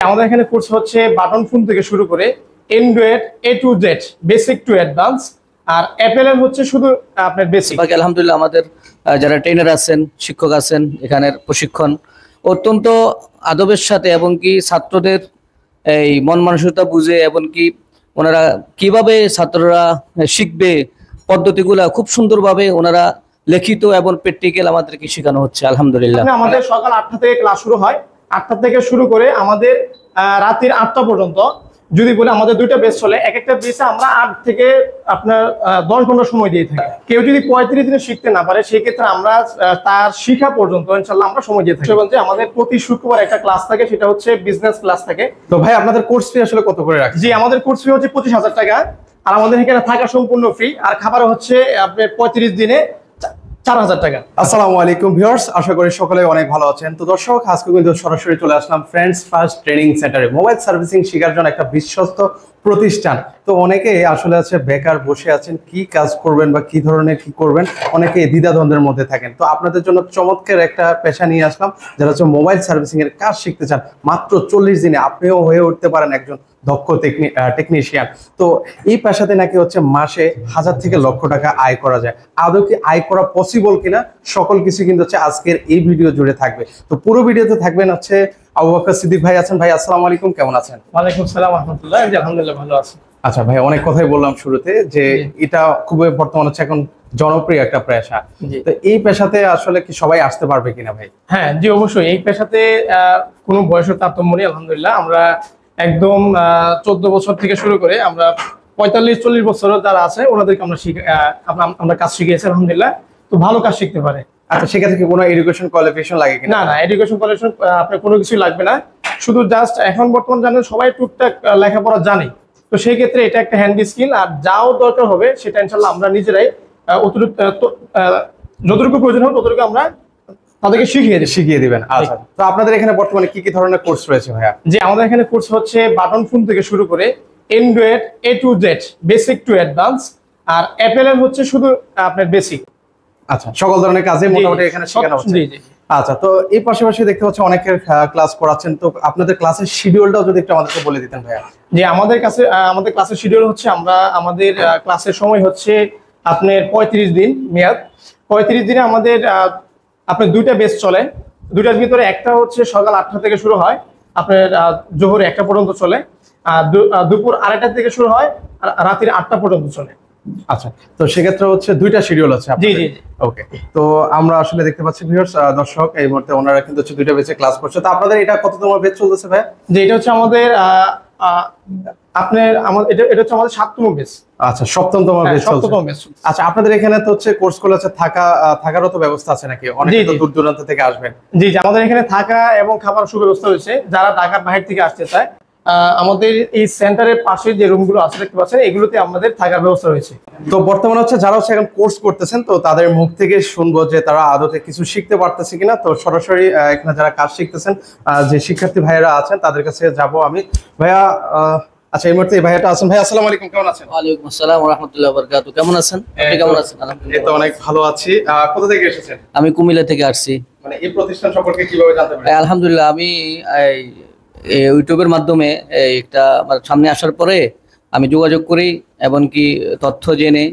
আমাদের এখানে কোর্স হচ্ছে বাটন ফোন থেকে শুরু করে android A to Z, basic to advance. আর অ্যাপেল এর হচ্ছে শুধু আপনার বেসিক। আলহামদুলিল্লাহ আমাদের যারা ট্রেনার আছেন, শিক্ষক আছেন, এখানের প্রশিক্ষণ অত্যন্ত আদবের সাথে এবং কি ছাত্রদের এই মন মানসিকতা বুঝে এবং কি ওনারা কিভাবে ছাত্ররা শিখবে পদ্ধতিগুলা খুব সুন্দরভাবে ওনারা লিখিত এবং প্র্যাকটিক্যাল আমাদেরকে শেখানো হচ্ছে আলহামদুলিল্লাহ। আমাদের সকাল 8টা থেকে ক্লাস শুরু হয়, 8টা থেকে শুরু করে আমাদের রাতের 8টা পর্যন্ত। যদি বলে আমাদের দুইটা বেচ চলে, এক একটা বেচে আমরা 8 থেকে আপনার 10 ঘন্টা সময় দিয়ে থাকি। কেউ যদি 35 দিনে শিখতে না পারে সেই ক্ষেত্রে আমরা তার শিখা পর্যন্ত ইনশাআল্লাহ আমরা সময় দিয়ে থাকি। আমাদের প্রতি শুক্রবার একটা ক্লাস থাকে, সেটা হচ্ছে বিজনেস ক্লাস থাকে। তো ভাই আপনাদের কোর্স ফি আসলে কত করে রাখছেন? জি, আমাদের কোর্স ফি হচ্ছে 25,000 টাকা। আর আমাদের এখানে থাকা সম্পূর্ণ ফ্রি, আর খাবার হচ্ছে আপনার 35 দিনে 4,000 টাকা। আসসালামু আলাইকুম ভিউয়ার্স, আশা করি সকলে অনেক ভালো আছেন। তো দর্শক, আজকে কিন্তু সরাসরি চলে আসলাম ফ্রেন্ডস ফার্স্ট ট্রেনিং সেন্টারে, মোবাইল সার্ভিসিং শেখার জন্য একটা বিশ্বস্ত প্রতিষ্ঠান। তো অনেকেই আসলে আছে বেকার বসে আছেন, কি কাজ করবেন বা কি ধরনের কি করবেন, অনেকে দ্বিধাদ্বন্দ্বের মধ্যে থাকেন। তো আপনাদের জন্য চমৎকার একটা পেশা নিয়ে আসলাম, যারা হচ্ছে মোবাইল সার্ভিসিং এর কাজ শিখতে চান। মাত্র 40 দিনে আপনিও হয়ে উঠতে পারেন একজন দক্ষ টেকনিশিয়ান। তো এই পেশাতে নাকি হচ্ছে মাসে 1000 থেকে লক্ষ টাকা আয় করা যায়। আদৌ কি আয় করা পসিবল কিনা, সকল কিছু কিন্তু হচ্ছে আজকের এই ভিডিও জুড়ে থাকবে। তো পুরো ভিডিওতে থাকবেন হচ্ছে আবু বকর সিদ্দিক ভাই আছেন। ভাই আসসালামু আলাইকুম, কেমন আছেন? ওয়ালাইকুম আসসালাম ওয়া রাহমাতুল্লাহ। আলহামদুলিল্লাহ ভালো আছি। আচ্ছা ভাই, অনেক কথাই বললাম শুরুতে যে এটা খুবই বর্তমানে হচ্ছে এখন জনপ্রিয় একটা পেশা। তো এই পেশাতে আসলে কি সবাই আসতে পারবে কিনা ভাই? হ্যাঁ জি, অবশ্যই। এই পেশাতে কোনো বয়সের তারতম্য নেই আলহামদুলিল্লাহ। আমরা একদম 14 বছর থেকে শুরু করে আমরা 45-40 বছর যারা আছে ওনাদেরকে আমরা কাজ শিখিয়েছি আলহামদুলিল্লাহ। তো ভালো কাজ শিখতে পারে। আচ্ছা, সেক্ষেত্রে কি কোনো এডুকেশন কোয়ালিফিকেশন লাগে কিনা? না না, এডুকেশন কোয়ালিফিকেশন আপনার কোনো কিছুই লাগবে না। শুধু জাস্ট এখন বর্তমান জানেন সবাই টুকটাক লেখাপড়া জানে। তো সেই ক্ষেত্রে এটা একটা হ্যান্ডি স্কিল, আর যাও দরকার হবে সেটা ইনশাআল্লাহ আমরা নিজেরাই যতটুকু প্রয়োজন হবে ততটুকু আমরা তাদেরকে শিখিয়ে দিবেন। আচ্ছা, তো আপনাদের এখানে বর্তমানে কি কি ধরনের কোর্স রয়েছে ভাইয়া? যে আমাদের এখানে কোর্স হচ্ছে বাটন ফোন থেকে শুরু করে android A to Z, basic to advance. আর অ্যাপেল এর হচ্ছে শুধু আপনার বেসিক। আচ্ছা, সকল ধরনের কাজে মোটামুটি এখানে শেখানো হচ্ছে। জি জি। আচ্ছা, তো এই পাশাপাশি দেখতে হচ্ছে অনেকের ক্লাস করাচ্ছেন। তো আপনাদের ক্লাসের শিডিউলটাও যদি একটু আমাদেরকে বলে দিতেন ভাইয়া। যে আমাদের ক্লাসের শিডিউল হচ্ছে আমাদের ক্লাসের সময় হচ্ছে আপনার 35 দিন মেয়াদ। 35 দিনে আমাদের আপনার দুইটা বেচ চলে। দুইটার ভিতরে একটা হচ্ছে সকাল 8টা থেকে শুরু হয়, আপনার জোহর 1টা পর্যন্ত চলে। আর দুপুর 2:30 থেকে শুরু হয়, আর রাতের 8টা পর্যন্ত চলে। আচ্ছা, তো সেক্ষেত্রে হচ্ছে দুইটা শিডিউল আছে। জি জি। ওকে, তো আমরা আসলে দেখতে পাচ্ছি ভিউয়ার্স, দর্শক এই মুহূর্তে ওনারা কিন্তু হচ্ছে দুইটা বেচে ক্লাস করছে। তো আপনাদের এটা কততম বেচ চলতেছে ভাই? যে এটা হচ্ছে আমাদের এটা হচ্ছে আমাদের 7তম বেচ। আচ্ছা, 7তম বেচ চলছে। আচ্ছা, আপনাদের এখানে তো হচ্ছে কোর্স গুলো আছে, থাকারও তো ব্যবস্থা আছে নাকি? অনেকে তো দূর দূরান্ত থেকে আসবেন। জি জি, আমাদের এখানে থাকা এবং খাবার সুব্যবস্থা রয়েছে। যারা ঢাকার বাইরে থেকে আসতে চায়, আমাদের এই সেন্টারের পাশে যে রুমগুলো আছে দেখতে পাচ্ছেন, এগুলোতে আমাদের থাকার ব্যবস্থা রয়েছে। তো বর্তমানে হচ্ছে যারা হচ্ছে এখন কোর্স করতেছেন, তো তাদের মুখ থেকে শুনবো যে তারা আদতে কিছু শিখতে পারতেছে কিনা। তো সরাসরি এখানে যারা কাজ শিখতেছেন, যে শিক্ষার্থী ভাইয়েরা আছেন তাদের কাছে যাব আমি। ভাইয়া, আচ্ছা এই মুহূর্তে এই ভাইয়াটা আছেন। ভাই আসসালামু আলাইকুম, কেমন আছেন? ওয়ালাইকুম আসসালাম ওয়া রাহমাতুল্লাহি ওয়া বারাকাতুহু। কেমন আছেন? আপনি কেমন আছেন? এই তো অনেক ভালো আছি। কোথা থেকে এসেছেন? আমি কুমিল্লা থেকে আসছি। মানে এই প্রতিষ্ঠান সম্পর্কে কিভাবে জানতে পারলেন? আলহামদুলিল্লাহ, আমি ইউটিউবের মাধ্যমে একটা সামনে আসার পরে আমি যোগাযোগ করি এবং কি তথ্য জেনে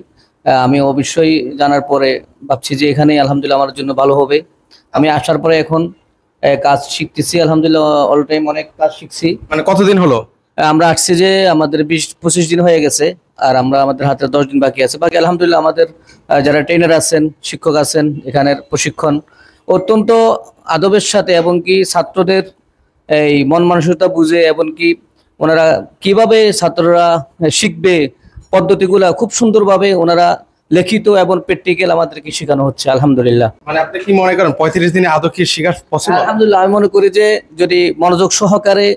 আমি অবশ্যই জানার পরে ভাবছি যে এখানে আলহামদুলিল্লাহ আমার জন্য ভালো হবে। আমি আসার পরে এখন কাজ শিখতেছি আলহামদুলিল্লাহ, অল টাইম অনেক কাজ শিখছি। মানে কতদিন হলো? আমরা আসছি যে আমাদের 20-25 দিন হয়ে গেছে, আর আমাদের হাতে 10 দিন বাকি আছে। বাকি আলহামদুলিল্লাহ আমাদের যারা ট্রেনার আছেন, শিক্ষক আছেন, এখানের প্রশিক্ষণ অত্যন্ত আদবের সাথে এবং কি ছাত্রদের এই মন মানসিকতা বুঝে এবং কি ওনারা কিভাবে ছাত্ররা শিখবে পদ্ধতিগুলা খুব সুন্দরভাবে ওনারা লিখিত এবং প্র্যাকটিক্যাল আমাদেরকে শেখানো হচ্ছে আলহামদুলিল্লাহ। মানে আপনি কি মনে করেন 35 দিনে আদৌ কি শেখা পসিবল? আলহামদুলিল্লাহ, আমি মনে করি যে যদি মনোযোগ সহকারে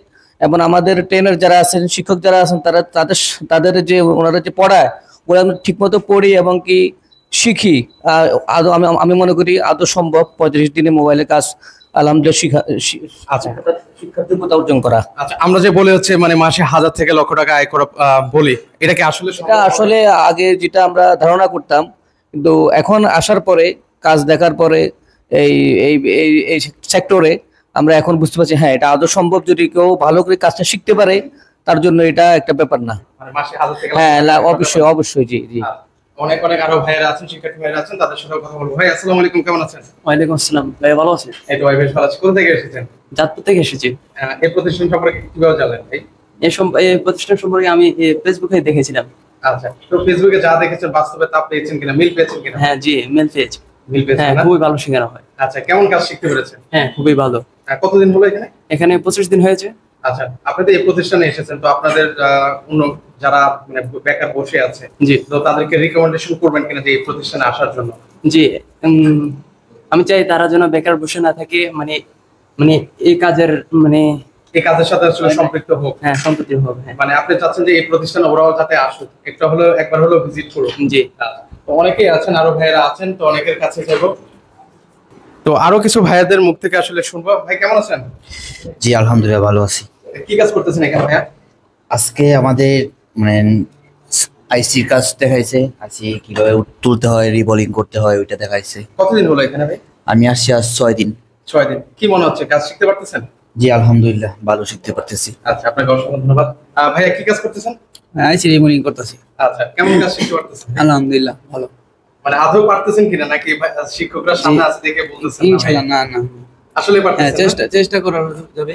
এবং আমাদের ট্রেনার যারা আছেন, শিক্ষক যারা আছেন, তাদের যে ওনারা যে পড়ায় ওরা ঠিক মতো পড়ি এবং কি শিখি, আদৌ আমি মনে করি আদৌ সম্ভব 35 দিনে মোবাইলের কাজ আলহামদুলিল্লাহ শিক্ষার যোগ্যতা অর্জন করা। আচ্ছা, আমরা যে বলে হচ্ছে মানে মাসে 1000 থেকে লক্ষ টাকা আয় করা বলি, এটা কি আসলে? এটা আসলে আগে যেটা আমরা ধারণা করতাম, কিন্তু এখন আসার পরে কাজ দেখার পরে এই সেক্টরে আমরা এখন বুঝতে পারছি হ্যাঁ এটা আদৌ সম্ভব, যদি কেউ ভালো করে কাজটা শিখতে পারে তার জন্য এটা একটা ব্যাপার না। মানে মাসে 1000 থেকে হ্যাঁ অবশ্যই অবশ্যই, জি জি। অনেক অনেক আরো ভাইয়েরা আছেন, শিক্ষার্থী ভাইয়েরা আছেন, তাদের সাথে কথা বলবো। ভাই আসসালামু আলাইকুম, কেমন আছেন? ওয়ালাইকুম আসসালাম ভাই, ভালো আছেন? এই তো ভাই বেশ ভালো আছি। কোথা থেকে এসেছেন? চাঁদপুর থেকে এসেছি। এই প্রতিষ্ঠান সম্পর্কে কিভাবে জানলেন ভাই? এই প্রতিষ্ঠান সম্পর্কে আমি ফেসবুকে দেখেছিলাম। আচ্ছা, তো ফেসবুকে যা দেখেছেন বাস্তবে তা পেয়েছেন কিনা, মিল পেয়েছেন কিনা? হ্যাঁ জি, মেল পেয়েছি। মিল পেয়েছেন হ্যাঁ, না? খুবই ভালো শেখানো হয়। আচ্ছা, কেমন কাজ শিখতে পেরেছেন? হ্যাঁ, খুবই ভালো। কতদিন হলো এখানে? এখানে 25 দিন হয়েছে। আচ্ছা, আপনাদের এই প্রতিষ্ঠানে এসেছেন, তো আপনাদের অন্য যারা মানে বেকার বসে আছে, জি তো তাদেরকে রিকমেন্ডেশন করবেন কিনা যে এই প্রতিষ্ঠানে আসার জন্য? জি, আমি চাই তারা যেন বেকার বসে না থাকে, মানে মানে এই কাজের মানে এই কাজের সাথে আসলে সম্পৃক্ত হোক। হ্যাঁ সম্পত্তি হবে। হ্যাঁ মানে আপনি চাচ্ছেন যে এই প্রতিষ্ঠানে ওরাও যাতে আসুক, একবার হলো ভিজিট করুক। জি। তো অনেকেই আছেন, আরো ভাইয়েরা আছেন, তো অনেকের কাছে যাব। তো আরো কিছু ভাইয়াদের মুখ থেকে আসলে শুনবো। ভাই কেমন আছেন? জি আলহামদুলিল্লাহ ভালো আছি। কি কাজ করতেছেন এখানে ভাইয়া? আজকে আমাদের মানে আইসির কাজ দেখাইছে, আইসি কিভাবে তুলতে হয়, রিবলিং করতে হয় ওইটা দেখাইছে। কতদিন হলো এখানে ভাই? আমি আসছি আজ 6 দিন। 6 দিন। কি মনে হচ্ছে, কাজ শিখতে পারতেছেন? জি আলহামদুলিল্লাহ ভালো শিখতে পারতেছি। আচ্ছা, আপনাকে অসংখ্য ধন্যবাদ। ভাইয়া কি কাজ করতেছেন? আইসি রিমুনিং করতেছি। আচ্ছা, কেমন কাজ শিখতে পারতেছেন? আলহামদুলিল্লাহ ভালো। মানে আদৌ পারতেছেন কিনা, নাকি শিক্ষকরা সামনে আছে দেখে বলতেছেন? ইনশাআল্লাহ না না, আসলে হ্যাঁ পারতেছেন না? চেষ্টা করা যাবে।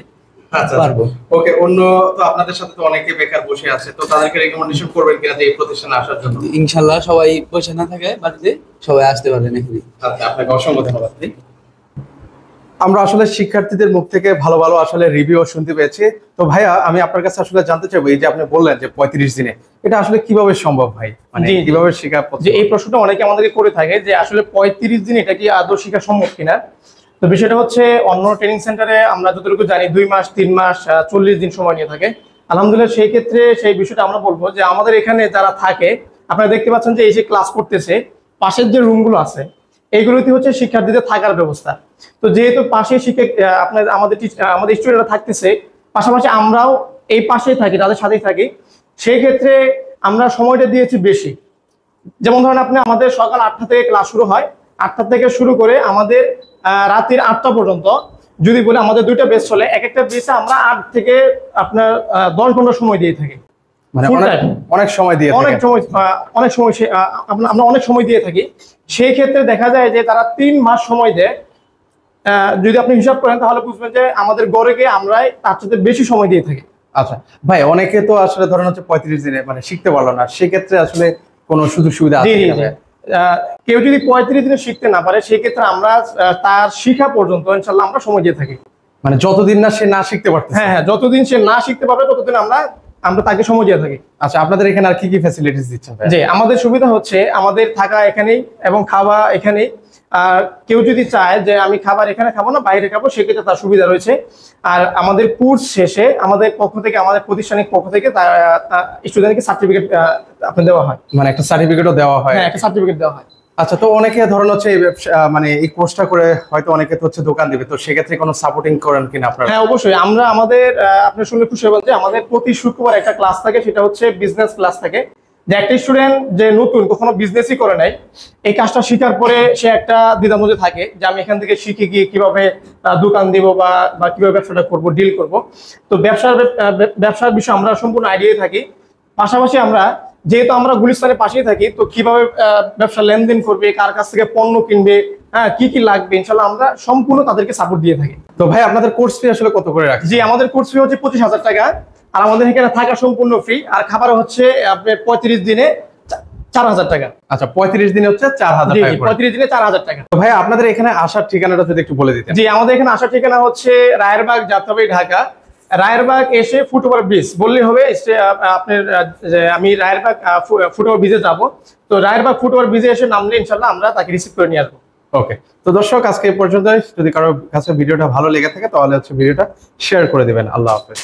আচ্ছা পারবো। ওকে, অন্য তো আপনাদের সাথে তো অনেকে বেকার বসে আছে, তো তাদেরকে রেকমেন্ডেশন করবেন কিনা যে এই প্রতিষ্ঠানে আসার জন্য? ইনশাআল্লাহ সবাই বসে না থাকে বাড়িতে, সবাই আসতে পারবেন এখানে। আচ্ছা, আপনাকে অসংখ্য ধন্যবাদ ভাই। আমরা আসলে শিক্ষার্থীদের মুখ থেকে ভালো ভালো আসলে রিভিউ শুনতে পেয়েছি। তো ভাইয়া, আমি আপনার কাছে আসলে জানতে চাইবো, এই যে আপনি বললেন যে 35 দিনে, এটা আসলে কিভাবে সম্ভব ভাই? মানে জি, জি। কিভাবে শেখা? যে এই প্রশ্নটা অনেকে আমাদেরকে করে থাকে যে আসলে 35 দিন এটা কি আদৌ শেখা সম্ভব কিনা। তো বিষয়টা হচ্ছে, অন্য ট্রেনিং সেন্টারে আমরা যতটুকু জানি 2 মাস 3 মাস 40 দিন সময় নিয়ে থাকে। আলহামদুলিল্লাহ সেই ক্ষেত্রে সেই বিষয়টা আমরা বলবো যে আমাদের এখানে যারা থাকে, আপনারা দেখতে পাচ্ছেন যে এই যে ক্লাস করতেছে, পাশের যে রুমগুলো আছে এইগুলোতে হচ্ছে শিক্ষার্থীদের থাকার ব্যবস্থা। তো যেহেতু পাশে আমাদের স্টুডেন্টরা থাকতেছে, পাশাপাশি আমরাও এই পাশেই থাকি, তাদের সাথেই থাকি, সেই ক্ষেত্রে আমরা সময়টা দিয়েছি বেশি। যেমন ধরেন আপনি, আমাদের সকাল 8টা থেকে ক্লাস শুরু হয়, 8টা থেকে শুরু করে আমাদের রাতের 8টা পর্যন্ত যদি বলে আমাদের 2টা বেচ চলে, এক একটা বেচে আমরা 8 থেকে আপনার 10 ঘন্টা সময় দিয়ে থাকি। মানে Full time। অনেক সময় দিয়ে অনেক থাকেন। সময় আমরা অনেক সময় দিয়ে থাকি। সেই ক্ষেত্রে দেখা যায় যে তারা 3 মাস সময় দেয়। যদি আপনি হিসাব করেন তাহলে বুঝবেন যে আমাদের গড়ে গিয়ে আমরাই তার সাথে বেশি সময় দিয়ে থাকি। আচ্ছা ভাই, অনেকে তো আসলে ধরেন হচ্ছে 35 দিনে মানে শিখতে পারলো না, সেক্ষেত্রে আসলে কোনো সুযোগ সুবিধা আছে জি জি কিনা জি। ভাইয়া? কেউ যদি 35 দিনে শিখতে না পারে, সেই ক্ষেত্রে আমরা তার শিখা পর্যন্ত ইনশাল্লাহ আমরা সময় দিয়ে থাকি। মানে যতদিন না সে না শিখতে পারতেছে। হ্যাঁ হ্যাঁ, যতদিন সে না শিখতে পারবে ততদিন আমরা তাকে সময় দিয়ে থাকি। আচ্ছা, আপনাদের এখানে আর কি কি ফ্যাসিলিটিস দিচ্ছেন ভাই? যে আমাদের সুবিধা হচ্ছে, আমাদের থাকা এখানেই এবং খাওয়া এখানেই। আর কেউ যদি চায় যে আমি খাবার এখানে খাবো না, বাইরে খাবো, সেক্ষেত্রে তার সুবিধা রয়েছে। আর আমাদের কোর্স শেষে আমাদের পক্ষ থেকে, আমাদের প্রতিষ্ঠানিক পক্ষ থেকে স্টুডেন্টকে সার্টিফিকেট আপনার দেওয়া হয়। মানে একটা সার্টিফিকেটও দেওয়া হয়? হ্যাঁ, একটা সার্টিফিকেট দেওয়া হয়। আচ্ছা, তো অনেকে ধরেন হচ্ছে এই ব্যবসা মানে এই কোর্সটা করে হয়তো অনেকে তো হচ্ছে দোকান দিবে, তো সেক্ষেত্রে কোনো সাপোর্টিং করেন কিনা আপনারা? হ্যাঁ অবশ্যই, আমরা আমাদের আপনি শুনলে খুশি হবেন যে আমাদের প্রতি শুক্রবার একটা ক্লাস থাকে, সেটা হচ্ছে বিজনেস ক্লাস থাকে। যে একটা স্টুডেন্ট যে নতুন, কখনো বিজনেসই করে নাই, এই কাজটা শেখার পরে সে একটা দ্বিধার থাকে যে আমি এখান থেকে শিখে গিয়ে কিভাবে দোকান দিব বা কিভাবে ব্যবসাটা করব, ডিল করব। তো ব্যবসার বিষয়ে আমরা সম্পূর্ণ আইডিয়ায় থাকি। পাশাপাশি আমরা যেহেতু আমরা গুলিস্তানের পাশেই থাকি, তো কিভাবে ব্যবসা লেনদেন করবে, কার কাছ থেকে পণ্য কিনবে, হ্যাঁ কি কি লাগবে, ইনশাল্লাহ আমরা সম্পূর্ণ তাদেরকে সাপোর্ট দিয়ে থাকি। তো ভাই, আপনাদের কোর্স ফি আসলে কত করে রাখছেন? জি, আমাদের কোর্স ফি হচ্ছে 25,000 টাকা। আর আমাদের এখানে থাকা সম্পূর্ণ ফ্রি। আর খাবার হচ্ছে আপনার 35 দিনে 4,000 টাকা। আচ্ছা, 35 দিনে হচ্ছে 4,000 জি টাকা জি, করে। 35 দিনে 4,000 টাকা। তো ভাই, আপনাদের এখানে আসার ঠিকানাটা যদি একটু বলে দিতেন। জি, আমাদের এখানে আসার ঠিকানা হচ্ছে রায়েরবাগ, যাত্রাবাড়ি, ঢাকা। রায়েরবাগ এসে ফুটওভার ব্রিজ বললেই হবে। আপনার আমি রায়েরবাগ ফুটওভার ব্রিজে যাব। তো রায়েরবাগ ফুটওভার ব্রিজে এসে নামলে ইনশাল্লাহ আমরা তাকে রিসিভ করে নিয়ে আসবো। ওকে, তো দর্শক আজকে এই পর্যন্ত। যদি কারো কাছে ভিডিওটা ভালো লেগে থাকে তাহলে হচ্ছে ভিডিওটা শেয়ার করে দিবেন। আল্লাহ হাফেজ।